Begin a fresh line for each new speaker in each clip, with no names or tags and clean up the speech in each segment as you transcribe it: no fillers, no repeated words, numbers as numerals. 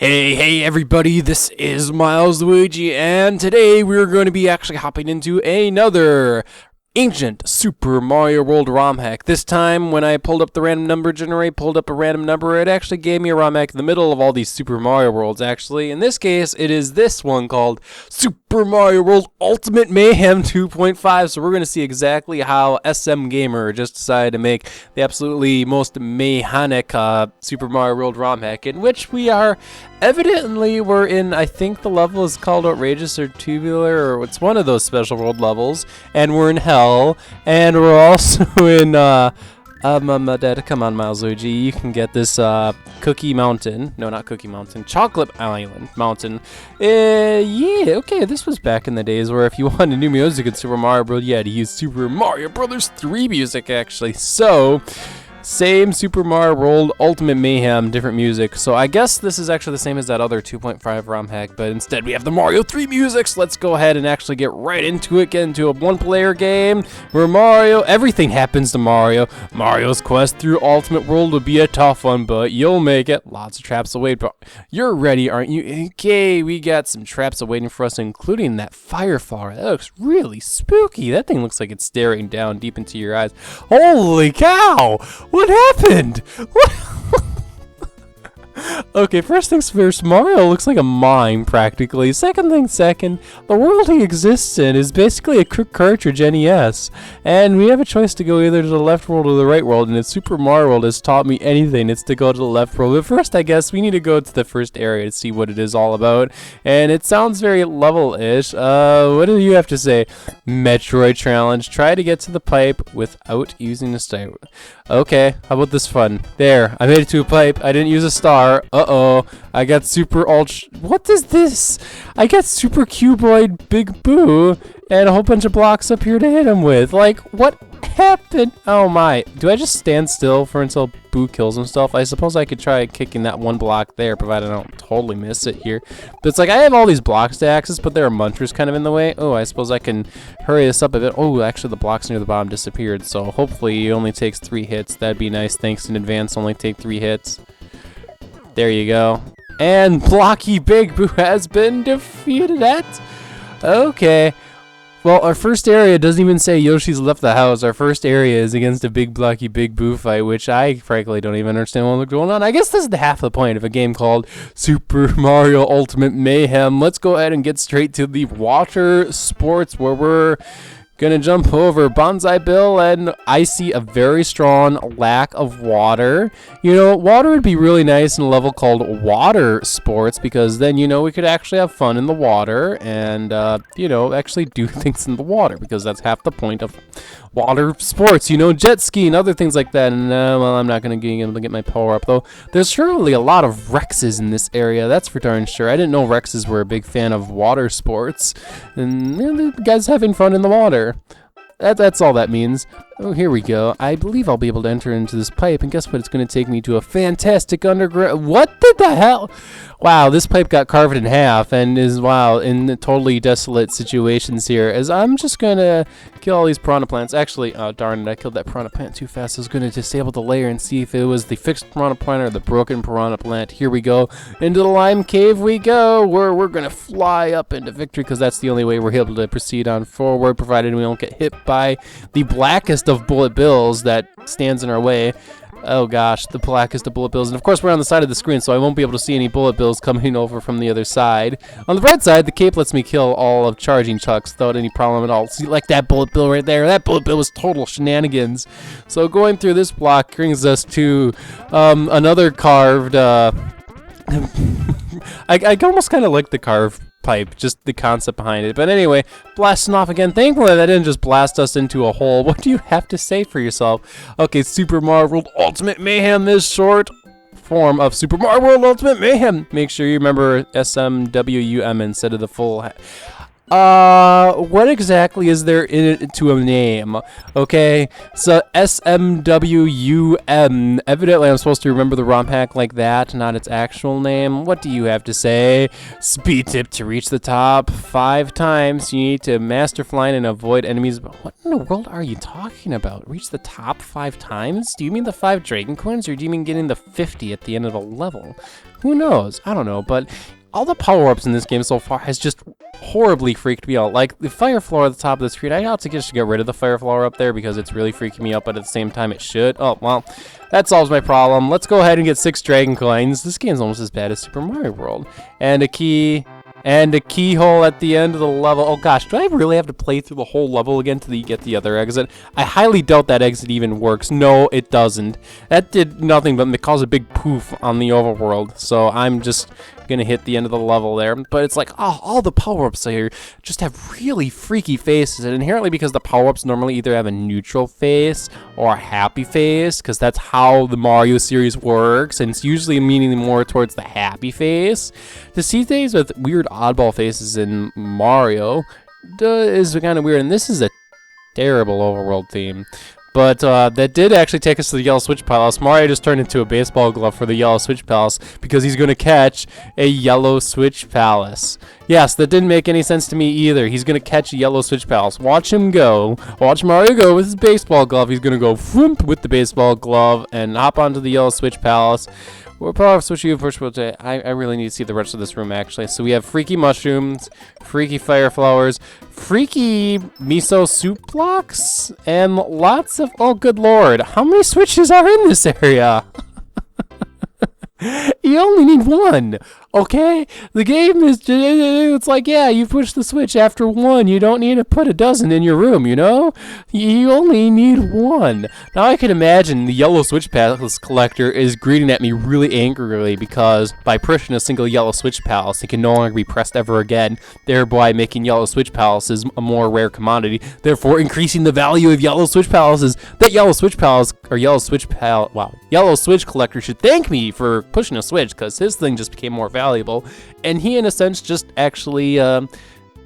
Hey everybody, this is Milesluigi, and today we're going to be actually hopping into another ancient Super Mario World ROM hack. This time, when I pulled up the random number generator, pulled up a random number, it actually gave me a ROM hack in the middle of all these Super Mario Worlds, actually. In this case, it is this one called Super Mario World Ultimate Mayhem 2.5, so we're going to see exactly how SM Gamer just decided to make the absolutely most mayhanic Super Mario World ROM hack, in which we are evidently, we're in, I think the level is called Outrageous or Tubular, or it's one of those special world levels, and we're in Hell, and we're also in, come on, Milesluigi, you can get this, Cookie Mountain, no, not Cookie Mountain, Chocolate Island Mountain. Yeah, okay, this was back in the days where if you wanted new music in Super Mario Bros., you had to use Super Mario Bros. 3 music, actually, so same Super Mario World Ultimate Mayhem, different music. So I guess this is actually the same as that other 2.5 ROM hack, but instead we have the Mario 3 music. So let's go ahead and actually get right into it, get into a one-player game where everything happens to Mario. Mario's quest through Ultimate World will be a tough one, but you'll make it. Lots of traps await, but you're ready, aren't you? Okay, we got some traps awaiting for us, including that fire flower. That looks really spooky. That thing looks like it's staring down deep into your eyes. Holy cow! What happened? What? Okay, first things first, Mario looks like a mime, practically. Second thing second, the world he exists in is basically a quick cartridge NES. And we have a choice to go either to the left world or the right world, and if Super Mario World has taught me anything, it's to go to the left world. But first, I guess, we need to go to the first area to see what it is all about. And it sounds very level-ish. What do you have to say? Metroid challenge. Try to get to the pipe without using a star. Okay, how about this fun? There, I made it to a pipe. I didn't use a star. Uh-oh, I got super ultra... What is this? I got super cuboid Big Boo and a whole bunch of blocks up here to hit him with. Like, what happened? Oh my, do I just stand still for until Boo kills himself? I suppose I could try kicking that one block there, provided I don't totally miss it here. But it's like, I have all these blocks to access, but there are munchers kind of in the way. Oh, I suppose I can hurry this up a bit. Oh, actually the blocks near the bottom disappeared, so hopefully it only takes 3 hits. That'd be nice. Thanks in advance, only take 3 hits. There you go. And Blocky Big Boo has been defeated at. Okay. Well, our first area doesn't even say Yoshi's left the house. Our first area is against a big Blocky Big Boo fight, which I frankly don't even understand what's going on. I guess this is the half the point of a game called Super Mario Ultimate Mayhem. Let's go ahead and get straight to the water sports, where we're gonna jump over Bonsai Bill, and I see a very strong lack of water. You know, water would be really nice in a level called Water Sports, because then, you know, we could actually have fun in the water and, you know, actually do things in the water, because that's half the point of water sports, you know, jet ski and other things like that. And, well, I'm not gonna be able to get my power up, though. There's surely a lot of Rexes in this area, that's for darn sure. I didn't know Rexes were a big fan of water sports, and you know, the guys having fun in the water. That's all that means. Oh, here we go. I believe I'll be able to enter into this pipe, and guess what? It's going to take me to a fantastic underground... What the hell? Wow, this pipe got carved in half and is, wow, in totally desolate situations here. As I'm just going to kill all these piranha plants. Actually, oh, darn it, I killed that piranha plant too fast. I was going to disable the layer and see if it was the fixed piranha plant or the broken piranha plant. Here we go. Into the lime cave we go, where we're going to fly up into victory, because that's the only way we're able to proceed on forward, provided we don't get hit by the blackest of bullet bills that stands in our way. Oh gosh, the blackest of bullet bills. And of course we're on the side of the screen, so I won't be able to see any bullet bills coming over from the other side. On the right side, the cape lets me kill all of charging chucks without any problem at all. See, like that bullet bill right there. That bullet bill was total shenanigans. So going through this block brings us to another carved... I almost kind of like the carved pipe, just the concept behind it. But anyway, blasting off again. Thankfully, that didn't just blast us into a hole. What do you have to say for yourself? Okay, Super Mario World Ultimate Mayhem, this short form of Super Mario World Ultimate Mayhem. Make sure you remember SMWUM instead of the full... What exactly is there in it to a name? Okay, so SMWUM. Evidently, I'm supposed to remember the ROM hack like that, not its actual name. What do you have to say? Speed tip to reach the top 5 times. You need to master flying and avoid enemies. What in the world are you talking about? Reach the top 5 times? Do you mean the 5 dragon coins, or do you mean getting the 50 at the end of a level? Who knows? I don't know, but all the power-ups in this game so far has just horribly freaked me out. Like, the fire flower at the top of the screen, I ought to just get rid of the fire flower up there because it's really freaking me out, but at the same time it should. Oh, well, that solves my problem. Let's go ahead and get 6 dragon coins. This game's almost as bad as Super Mario World. And a key... and a keyhole at the end of the level. Oh gosh, do I really have to play through the whole level again till you get the other exit? I highly doubt that exit even works. No, it doesn't. That did nothing but cause a big poof on the overworld. So I'm just gonna hit the end of the level there. But it's like, oh, all the power-ups here just have really freaky faces. And inherently, because the power-ups normally either have a neutral face or a happy face, because that's how the Mario series works, and it's usually meaning more towards the happy face. To see things with weird oddball faces in Mario is kind of weird, and this is a terrible overworld theme. But that did actually take us to the Yellow Switch Palace. Mario just turned into a baseball glove for the Yellow Switch Palace because he's going to catch a Yellow Switch Palace. Yes, that didn't make any sense to me either. He's going to catch a Yellow Switch Palace. Watch him go. Watch Mario go with his baseball glove. He's going to go whoomp with the baseball glove and hop onto the Yellow Switch Palace. We'll probably switch you first. I really need to see the rest of this room, actually. So we have freaky mushrooms, freaky fire flowers, freaky miso soup blocks, and lots of... oh, good lord. How many switches are in this area? You only need 1, okay? The game is... it's like, yeah, you push the switch after 1. You don't need to put a dozen in your room, you know? You only need 1. Now, I can imagine the Yellow Switch Palace collector is greeting at me really angrily because by pushing a single Yellow Switch Palace, it can no longer be pressed ever again, thereby making Yellow Switch Palaces a more rare commodity, therefore increasing the value of Yellow Switch Palaces. That Yellow Switch Palace, or Yellow Switch Yellow Switch collector should thank me for pushing a switch, because his thing just became more valuable, and he in a sense just actually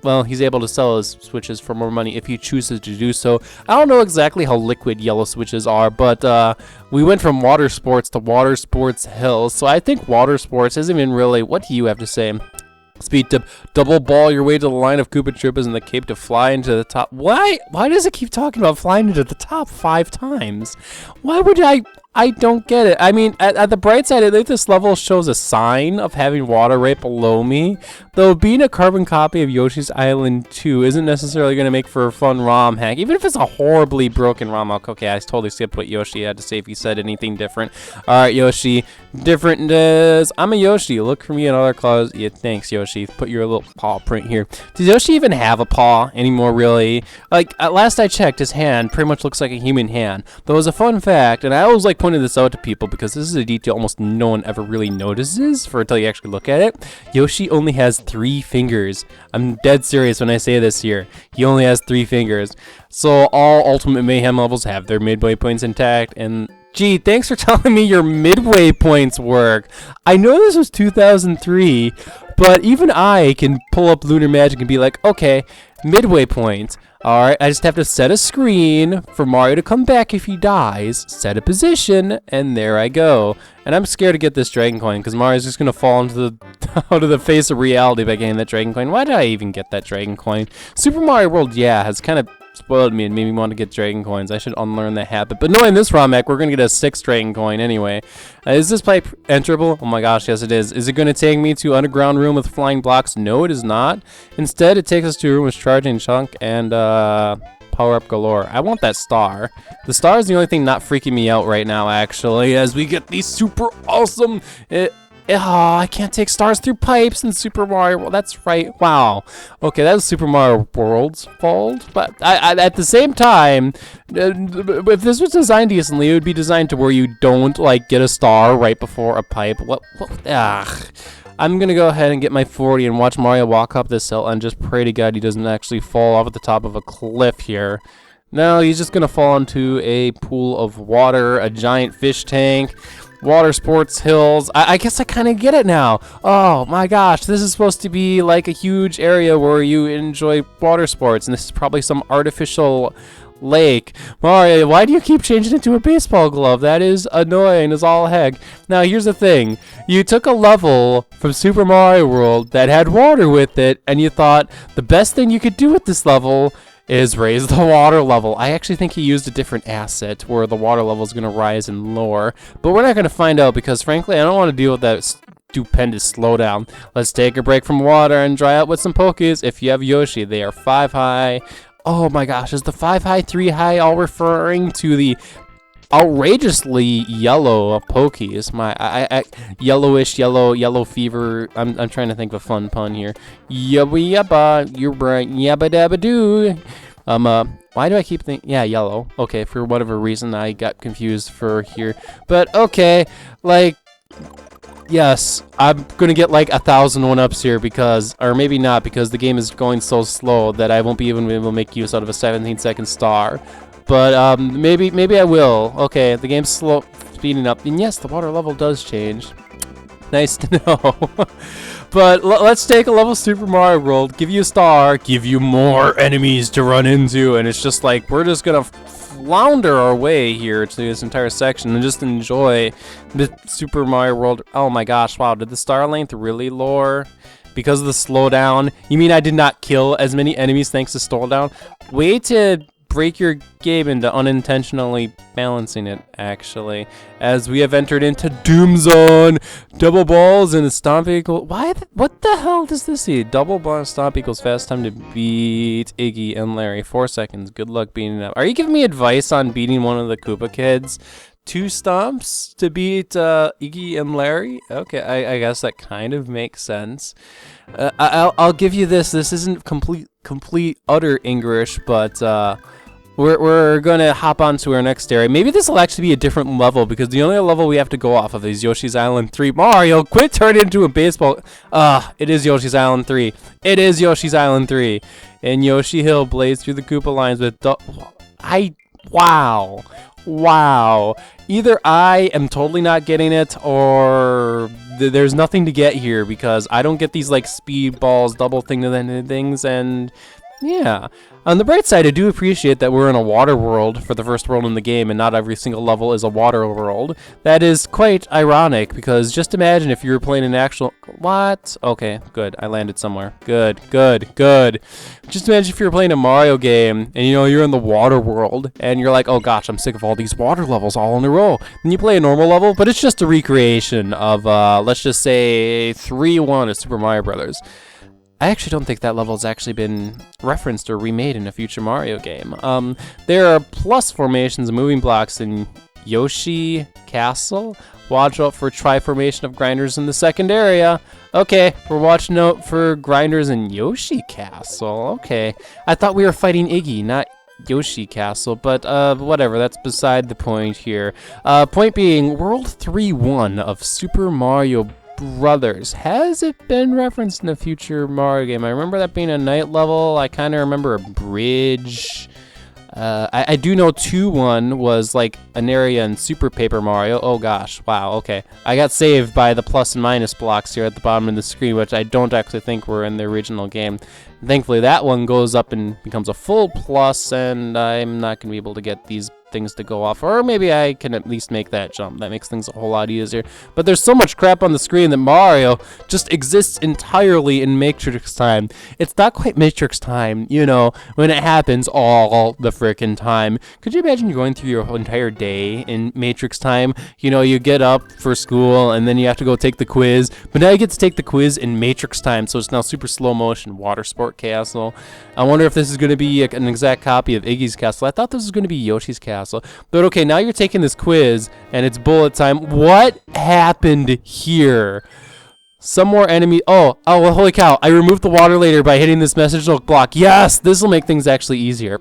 well, he's able to sell his switches for more money if he chooses to do so. I don't know exactly how liquid yellow switches are, but we went from water sports to water sports hills, so I think water sports isn't even really... what do you have to say? Speed tip, double ball your way to the line of Koopa Troopas in the cape to fly into the top. Why does it keep talking about flying into the top 5 times? Why would I don't get it. I mean, at the bright side, I think this level shows a sign of having water right below me. Though being a carbon copy of Yoshi's Island 2 isn't necessarily going to make for a fun ROM hack. Even if it's a horribly broken ROM hack. Okay, I totally skipped what Yoshi had to say if he said anything different. Alright, Yoshi. Different is... I'm a Yoshi. Look for me in other claws. Yeah, thanks, Yoshi. Put your little paw print here. Does Yoshi even have a paw anymore, really? Like, at last I checked, his hand pretty much looks like a human hand. Though as a fun fact, and I always like pointed this out to people because this is a detail almost no one ever really notices until you actually look at it. Yoshi only has 3 fingers. I'm dead serious when I say this here. He only has 3 fingers. So all Ultimate Mayhem levels have their midway points intact, and gee, thanks for telling me your midway points work. I know this was 2003, but even I can pull up Lunar Magic and be like, okay, midway points. Alright, I just have to set a screen for Mario to come back if he dies, set a position, and there I go. And I'm scared to get this Dragon Coin, because Mario's just going to fall into the out of the face of reality by getting that Dragon Coin. Why did I even get that Dragon Coin? Super Mario World, yeah, has kind of spoiled me and made me want to get Dragon Coins. I should unlearn that habit. But knowing this ROM hack, we're going to get a 6th Dragon Coin anyway. Is this pipe enterable? Oh my gosh, yes it is. Is it going to take me to underground room with flying blocks? No, it is not. Instead, it takes us to a room with charging chunk and power up galore. I want that star. The star is the only thing not freaking me out right now, actually, as we get these super awesome... oh, I can't take stars through pipes in Super Mario World. That's right. Wow. Okay, that was Super Mario World's fault. But at the same time, if this was designed decently, it would be designed to where you don't, like, get a star right before a pipe. I'm going to go ahead and get my 40 and watch Mario walk up this hill and just pray to God he doesn't actually fall off at the top of a cliff here. No, he's just going to fall into a pool of water, a giant fish tank. Water sports hills. I guess I kind of get it now. Oh my gosh, this is supposed to be like a huge area where you enjoy water sports, and this is probably some artificial lake. Mario, why do you keep changing it to a baseball glove? That is annoying as all heck. Now here's the thing. You took a level from Super Mario World that had water with it, and you thought the best thing you could do with this level is raise the water level. I actually think he used a different asset where the water level is going to rise and lower, but we're not going to find out because frankly I don't want to deal with that stupendous slowdown. Let's take a break from water and dry out with some Pokies. If you have Yoshi, they are 5 high. Oh my gosh, is the 5 high, 3 high all referring to the outrageously yellow Pokies? My yellowish yellow fever. I'm trying to think of a fun pun here. Yabba, you're right. Yabba dabba doo. Why do I keep thinking? Yeah, yellow. Okay, for whatever reason I got confused for here. But okay, like, yes, I'm gonna get like 1,000 one-ups here because, or maybe not, because the game is going so slow that I won't be even able to make use out of a 17-second star. But maybe I will. Okay, the game's speeding up, and yes, the water level does change. Nice to know. But let's take a level Super Mario World, give you a star, give you more enemies to run into, and it's just like we're just gonna flounder our way here to this entire section and just enjoy the Super Mario World. Oh my gosh! Wow, did the star length really lower because of the slowdown? You mean I did not kill as many enemies thanks to slowdown? Way to break your game into unintentionally balancing it, actually, as we have entered into Doom Zone. Double balls and a stomp equal. What the hell does this see? Double ball and stomp equals fast time to beat Iggy and Larry. 4 seconds. Good luck beating them. Are you giving me advice on beating one of the Koopa kids? 2 stomps to beat Iggy and Larry? Okay, I guess that kind of makes sense. I'll give you this. This isn't complete utter English, but we're gonna hop on to our next area. Maybe this will actually be a different level because the only level we have to go off of is Yoshi's Island 3. Mario, quit turning into a baseball. It is Yoshi's Island 3. It is Yoshi's Island 3. And Yoshi Hill blazed through the Koopa lines with wow. Either I am totally not getting it, or there's nothing to get here because I don't get these like speed balls, double things, and yeah. On the bright side, I do appreciate that we're in a water world for the first world in the game, and not every single level is a water world. That is quite ironic, because just imagine if you were playing an actual... What? Okay, good. I landed somewhere. Good. Just imagine if you were playing a Mario game, and you know, you're in the water world, and you're like, oh gosh, I'm sick of all these water levels all in a row. Then you play a normal level, but it's just a recreation of, let's just say, 3-1 of Super Mario Brothers. I actually don't think that level has actually been referenced or remade in a future Mario game. There are plus formations and moving blocks in Yoshi Castle. Watch out for tri-formation of grinders in the second area. Okay, we're watching out for grinders in Yoshi Castle. Okay, I thought we were fighting Iggy, not Yoshi Castle, but whatever, that's beside the point here. Point being, World 3-1 of Super Mario Brothers. Has it been referenced in a future Mario game? I remember that being a night level. I kind of remember a bridge. I do know 2-1 was like an area in Super Paper Mario. Oh gosh, wow, okay. I got saved by the plus and minus blocks here at the bottom of the screen, which I don't actually think were in the original game. Thankfully, that one goes up and becomes a full plus, and I'm not going to be able to get these things to go off, or maybe I can at least make that jump. That makes things a whole lot easier. But there's so much crap on the screen that Mario just exists entirely in Matrix time. It's not quite Matrix time, you know, when it happens all the frickin' time. Could you imagine you're going through your entire day in Matrix time? You know, you get up for school and then you have to go take the quiz, but now you get to take the quiz in Matrix time, so it's now super slow motion. Water Sport Castle. I wonder if this is going to be an exact copy of Iggy's Castle. I thought this was going to be Yoshi's Castle. But okay, now you're taking this quiz, and it's bullet time. What happened here? Some more enemy. Oh, well, holy cow. I removed the water later by hitting this message block. Yes, this will make things actually easier.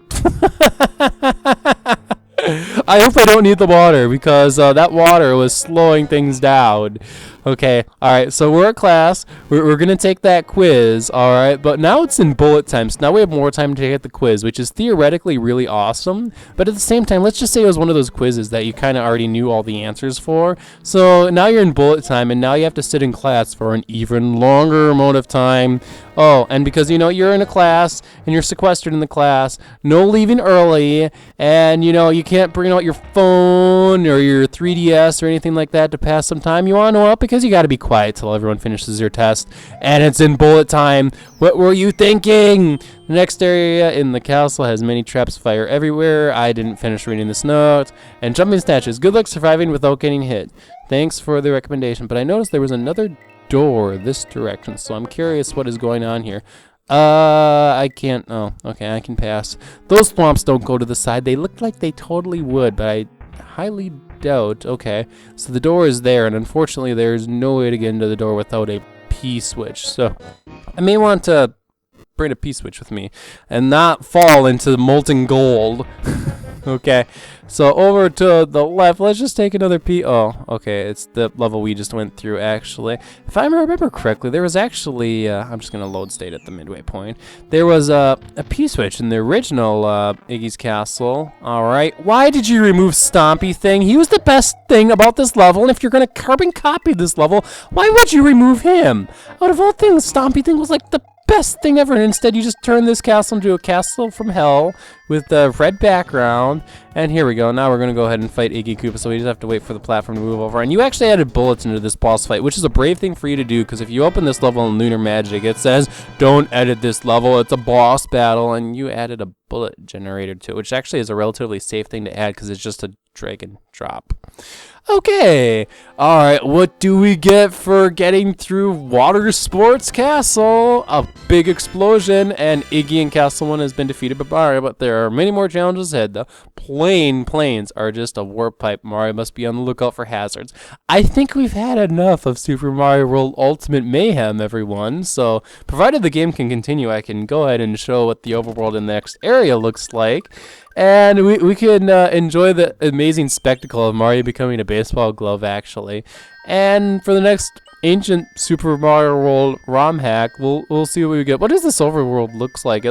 I hope I don't need the water, because that water was slowing things down. Okay, alright, so we're at class. We're gonna take that quiz, alright? But now it's in bullet time, so now we have more time to take the quiz, which is theoretically really awesome. But at the same time, let's just say it was one of those quizzes that you kind of already knew all the answers for. So now you're in bullet time, and now you have to sit in class for an even longer amount of time. Oh, and because, you know, you're in a class, and you're sequestered in the class, no leaving early, and, you know, you can't bring out your phone or your 3DS or anything like that to pass some time. You want to know what? Because you got to be quiet till everyone finishes their test, and it's in bullet time. What were you thinking? The next area in the castle has many traps, fire everywhere. I didn't finish reading this note. And jumping snatches. Good luck surviving without getting hit. Thanks for the recommendation, but I noticed there was another door this direction, so I'm curious what is going on here. I can't. Oh, okay, I can pass. Those swamps don't go to the side. They look like they totally would, but I highly doubt. Okay, so the door is there, and unfortunately there's no way to get into the door without a P-switch. So I may want to bring a P-switch with me and not fall into the molten gold. Okay, so over to the left, let's just take another P. Oh, okay, it's the level we just went through, actually. If I remember correctly, there was actually, I'm just going to load state at the midway point. There was a P-switch in the original Iggy's Castle. All right, why did you remove Stompy Thing? He was the best thing about this level, and if you're going to carbon copy this level, why would you remove him? Out of all things, Stompy Thing was like the best thing ever, and instead you just turn this castle into a castle from hell with the red background. And here we go. Now we're gonna go ahead and fight Iggy Koopa, so we just have to wait for the platform to move over. And you actually added bullets into this boss fight, which is a brave thing for you to do, because if you open this level in Lunar Magic, it says don't edit this level, it's a boss battle, and you added a bullet generator to it, which actually is a relatively safe thing to add because it's just a drag and drop. Okay, alright, what do we get for getting through Water Sports Castle? A big explosion, and Iggy and Castle 1 has been defeated by Mario, but there are many more challenges ahead. The planes are just a warp pipe. Mario must be on the lookout for hazards. I think we've had enough of Super Mario World Ultimate Mayhem, everyone, so provided the game can continue, I can go ahead and show what the overworld in the next area looks like. And we can enjoy the amazing spectacle of Mario becoming a baseball glove, actually. And for the next ancient Super Mario World ROM hack, we'll see what we get. What does this overworld looks like?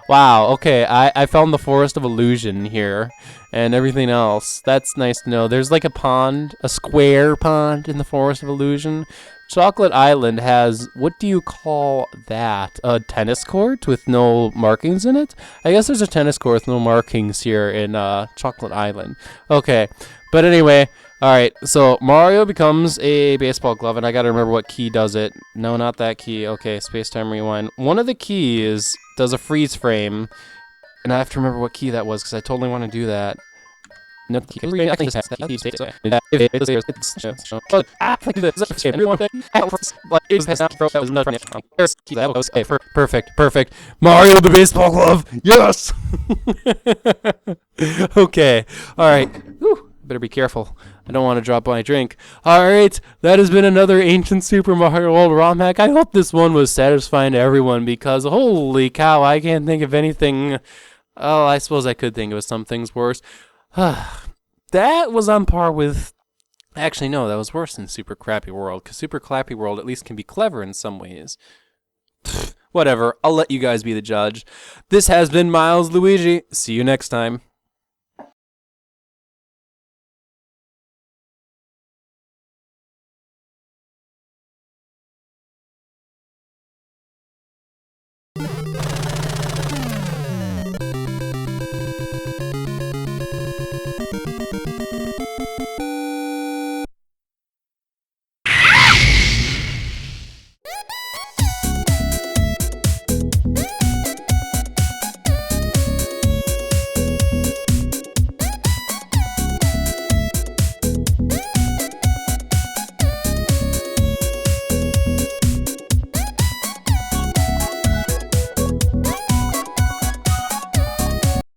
Wow, okay, I found the Forest of Illusion here and everything else. That's nice to know. There's like a pond, a square pond in the Forest of Illusion. Chocolate Island has, what do you call that? A tennis court with no markings in it? I guess there's a tennis court with no markings here in Chocolate Island. Okay, but anyway, alright, so Mario becomes a baseball glove, and I gotta remember what key does it. No, not that key. Okay, space-time rewind. One of the keys does a freeze frame, and I have to remember what key that was, because I totally want to do that. No, perfect. Mario the baseball glove. Yes. Okay. All right. Better be careful. I don't want to drop my drink. Alright, that has been another ancient Super Mario World ROM hack. I hope this one was satisfying to everyone, because holy cow, I can't think of anything. Oh, I suppose I could think of some things worse. That was on par with... Actually, no, that was worse than Super Crappy World, because Super Crappy World at least can be clever in some ways. Whatever, I'll let you guys be the judge. This has been Milesluigi. See you next time.